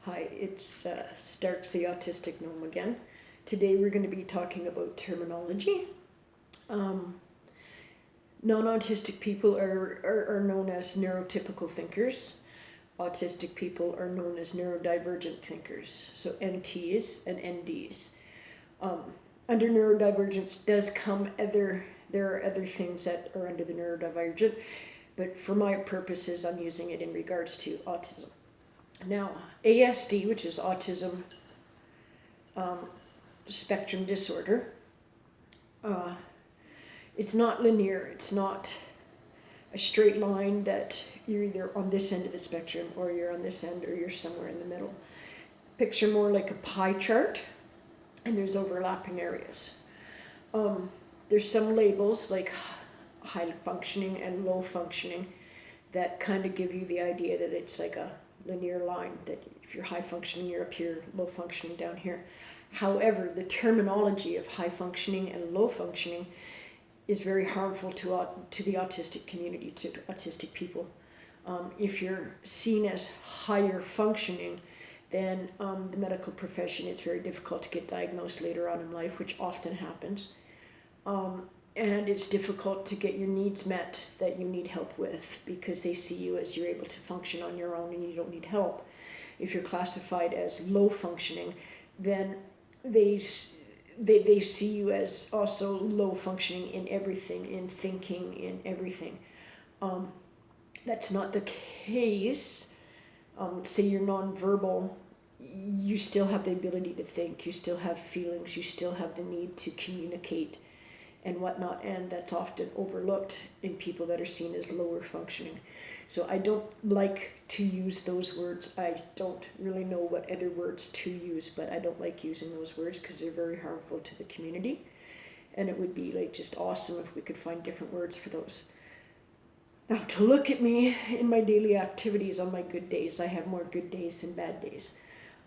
Hi, it's Starks the Autistic Gnome again. Today we're going to be talking about terminology. Um, Non-autistic people are known as neurotypical thinkers. Autistic people are known as neurodivergent thinkers, so NTs and NDs. Um, Under neurodivergence does come there are other things that are under the neurodivergent, but for my purposes I'm using it in regards to autism. Now, ASD, which is autism spectrum disorder, it's not linear. It's not a straight line that you're either on this end of the spectrum or you're on this end or you're somewhere in the middle. Picture more like a pie chart, and there's overlapping areas. There's some labels like high functioning and low functioning that kind of give you the idea that it's like a linear line, that if you're high functioning, you're up here, low functioning down here. However, the terminology of high functioning and low functioning is very harmful to the autistic community, to autistic people. If you're seen as higher functioning, then the medical profession, it's very difficult to get diagnosed later on in life, which often happens. And it's difficult to get your needs met that you need help with, because they see you as you're able to function on your own and you don't need help. If you're classified as low functioning, then they see you as also low functioning in everything, in thinking, in everything. That's not the case. Say you're nonverbal, you still have the ability to think, you still have feelings, you still have the need to communicate and whatnot, and that's often overlooked in people that are seen as lower functioning. So I don't like to use those words. I don't really know what other words to use, but I don't like using those words because they're very harmful to the community, and it would be like just awesome if we could find different words for those. Now, to look at me in my daily activities on my good days, I have more good days than bad days.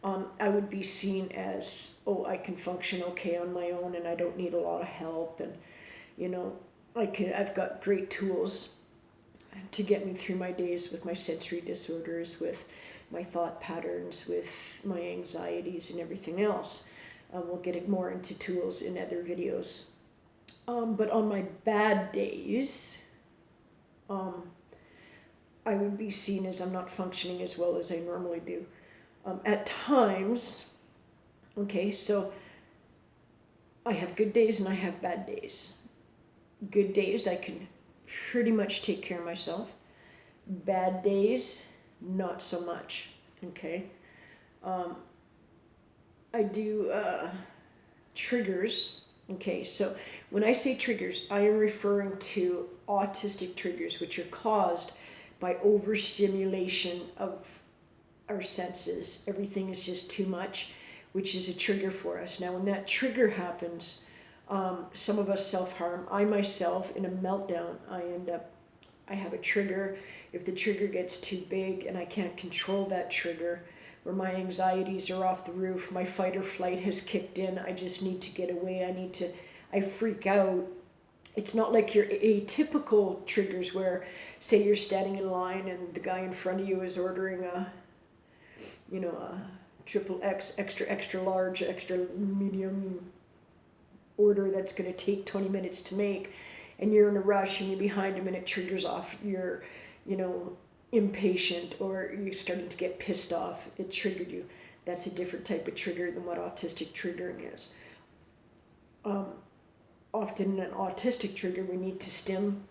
I would be seen as, oh, I can function okay on my own and I don't need a lot of help, and I've got great tools to get me through my days with my sensory disorders, with my thought patterns, with my anxieties and everything else. We'll get more into tools in other videos. But on my bad days, I would be seen as I'm not functioning as well as I normally do. At times, okay, so I have good days and I have bad days. Good days, I can pretty much take care of myself. Bad days, not so much, okay? I do triggers, okay? So when I say triggers, I am referring to autistic triggers, which are caused by overstimulation of our senses. Everything is just too much, which is a trigger for us. Now, when that trigger happens, some of us self-harm. I myself, in a meltdown, I have a trigger. If the trigger gets too big and I can't control that trigger, where my anxieties are off the roof, my fight or flight has kicked in, I just need to get away, I freak out. It's not like your atypical triggers where, say you're standing in line and the guy in front of you is ordering a triple X, extra large, extra medium order that's going to take 20 minutes to make, and you're in a rush and you're behind him and it triggers off you're impatient, or you're starting to get pissed off. It triggered you. That's a different type of trigger than what autistic triggering is. Often an autistic trigger, we need to stim.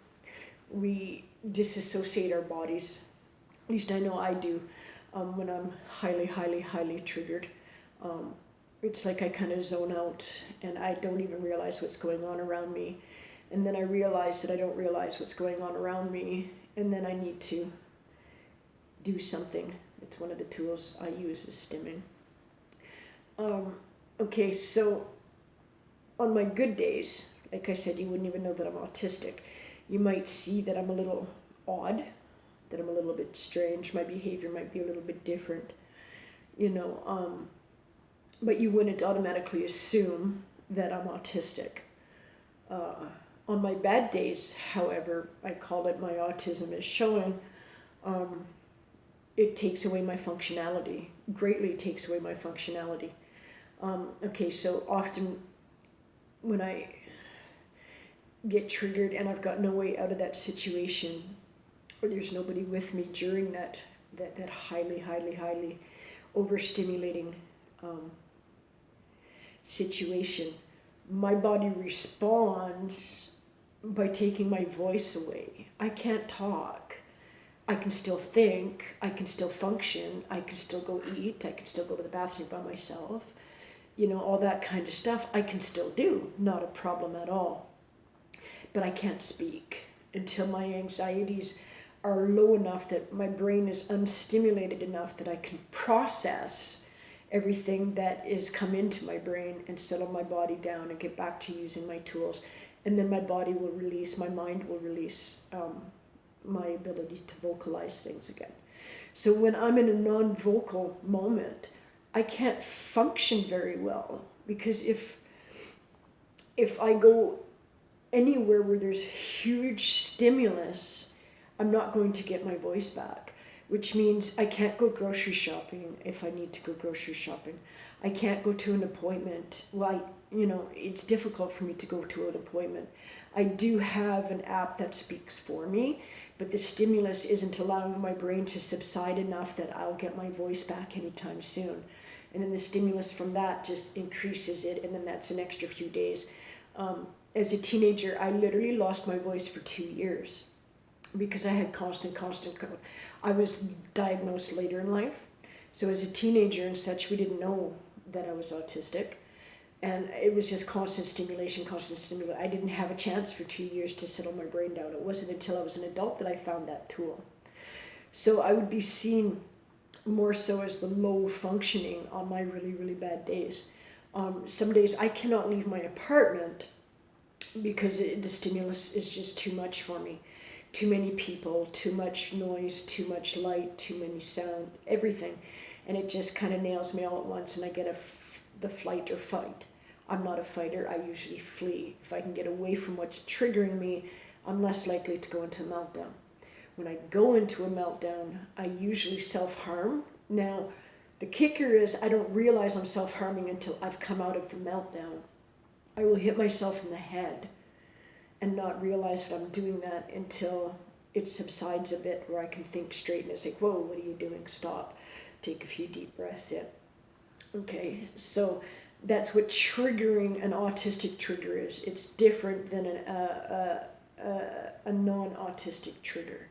We disassociate our bodies. At least I know I do. When I'm highly triggered, it's like I kind of zone out and I don't even realize what's going on around me. And then I realize that I don't realize what's going on around me, and then I need to do something. It's one of the tools I use is stimming. Okay, so on my good days, like I said, you wouldn't even know that I'm autistic. You might see that I'm a little odd, that I'm a little bit strange. My behavior might be a little bit different, but you wouldn't automatically assume that I'm autistic. On my bad days, however, I call it my autism is showing. it takes away my functionality, greatly takes away my functionality. Okay, so often when I get triggered and I've got no way out of that situation, or there's nobody with me during that highly overstimulating situation, my body responds by taking my voice away. I can't talk. I can still think, I can still function, I can still go eat, I can still go to the bathroom by myself, all that kind of stuff I can still do, not a problem at all. But I can't speak until my anxieties are low enough that my brain is unstimulated enough that I can process everything that is come into my brain and settle my body down and get back to using my tools. And then my body will release, my mind will release my ability to vocalize things again. So when I'm in a non-vocal moment, I can't function very well, because if I go anywhere where there's huge stimulus, I'm not going to get my voice back, which means I can't go grocery shopping if I need to go grocery shopping. I can't go to an appointment. Well, it's difficult for me to go to an appointment. I do have an app that speaks for me, but the stimulus isn't allowing my brain to subside enough that I'll get my voice back anytime soon. And then the stimulus from that just increases it, and then that's an extra few days. As a teenager, I literally lost my voice for 2 years because I had constant. I was diagnosed later in life. So as a teenager and such, we didn't know that I was autistic. And it was just constant stimulation. I didn't have a chance for 2 years to settle my brain down. It wasn't until I was an adult that I found that tool. So I would be seen more so as the low functioning on my really, really bad days. Some days I cannot leave my apartment because the stimulus is just too much for me. Too many people, too much noise, too much light, too many sound, everything. And it just kind of nails me all at once, and I get the flight or fight. I'm not a fighter, I usually flee. If I can get away from what's triggering me, I'm less likely to go into a meltdown. When I go into a meltdown, I usually self-harm. Now, the kicker is I don't realize I'm self-harming until I've come out of the meltdown. I will hit myself in the head and not realize that I'm doing that until it subsides a bit, where I can think straight, and it's like, whoa, what are you doing? Stop. Take a few deep breaths in. Okay, so that's what triggering an autistic trigger is. It's different than a non-autistic trigger.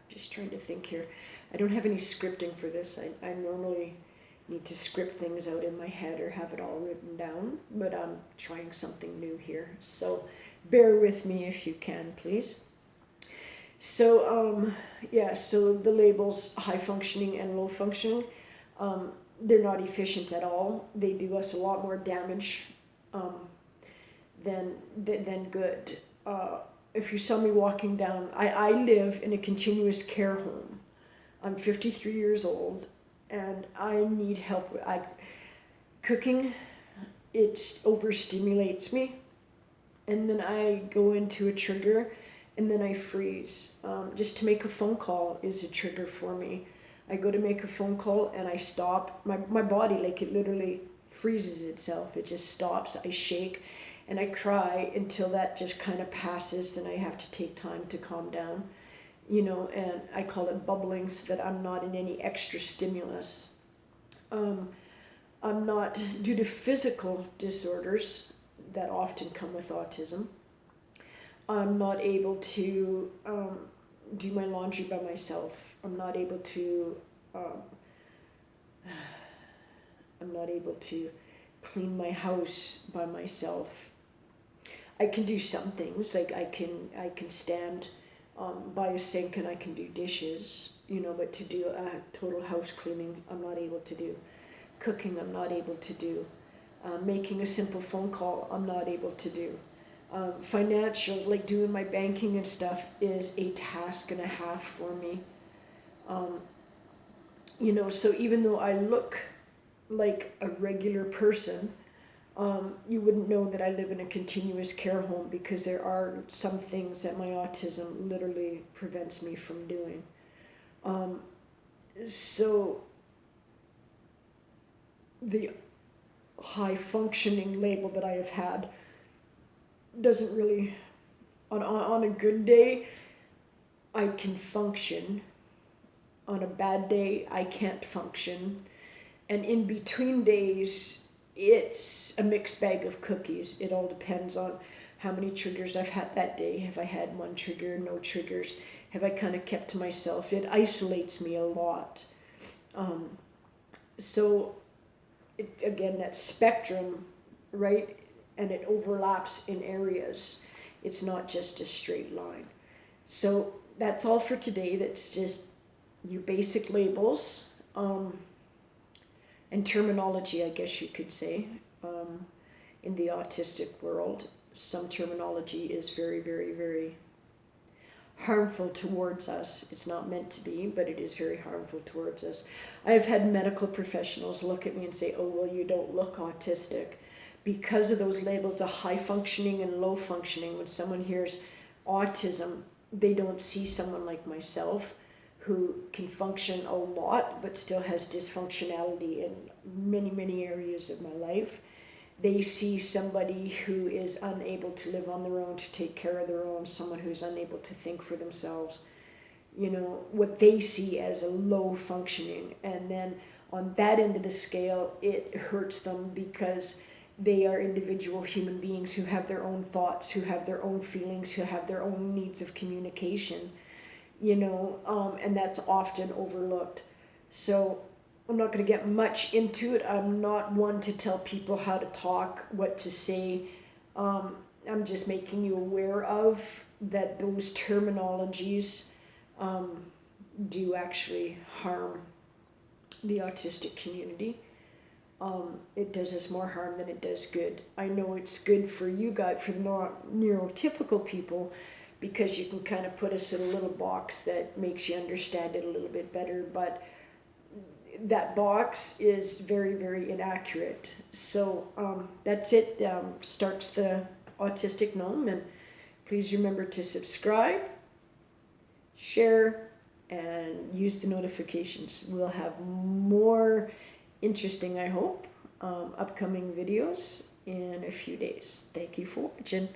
Just trying to think here. I don't have any scripting for this. I normally need to script things out in my head or have it all written down, but I'm trying something new here. So bear with me if you can, please. So, so the labels high functioning and low functioning, they're not efficient at all. They do us a lot more damage than good. If you saw me walking down, I live in a continuous care home. I'm 53 years old, and I need help. Cooking, it overstimulates me, and then I go into a trigger, and then I freeze. Just to make a phone call is a trigger for me. I go to make a phone call, and I stop. My body, like, it literally freezes itself. It just stops. I shake, and I cry until that just kind of passes. Then I have to take time to calm down. And I call it bubbling, so that I'm not in any extra stimulus. I'm not, due to physical disorders that often come with autism, I'm not able to do my laundry by myself. I'm not able to clean my house by myself. I can do some things, like I can stand by a sink and I can do dishes, but to do a total house cleaning, I'm not able to do. Cooking, I'm not able to do. Making a simple phone call, I'm not able to do. Financial, like doing my banking and stuff, is a task and a half for me. So even though I look like a regular person, You wouldn't know that I live in a continuous care home because there are some things that my autism literally prevents me from doing. So the high functioning label that I have had doesn't really, on a good day, I can function. On a bad day, I can't function. And in between days, it's a mixed bag of cookies. It all depends on how many triggers I've had that day. Have I had one trigger, no triggers? Have I kind of kept to myself? It isolates me a lot. So, again, that spectrum, right? And it overlaps in areas. It's not just a straight line. So that's all for today. That's just your basic labels and terminology, I guess you could say. In the autistic world, some terminology is very, very, very harmful towards us. It's not meant to be, but it is very harmful towards us. I've had medical professionals look at me and say, oh, well, you don't look autistic. Because of those labels of high functioning and low functioning, when someone hears autism, they don't see someone like myself who can function a lot but still has dysfunctionality in many, many areas of my life. They see somebody who is unable to live on their own, to take care of their own, someone who's unable to think for themselves. You know, what they see as a low functioning. And then on that end of the scale, it hurts them because they are individual human beings who have their own thoughts, who have their own feelings, who have their own needs of communication, you know, and that's often overlooked. So I'm not going to get much into it. I'm not one to tell people how to talk, what to say. I'm just making you aware of that those terminologies do actually harm the autistic community. It does us more harm than it does good. I know it's good for you guys, for the neurotypical people, because you can kind of put us in a little box that makes you understand it a little bit better, but that box is very, very inaccurate. So that's it. Starts the Autistic Gnome, and please remember to subscribe, share, and use the notifications. We'll have more interesting, I hope, upcoming videos in a few days. Thank you for watching.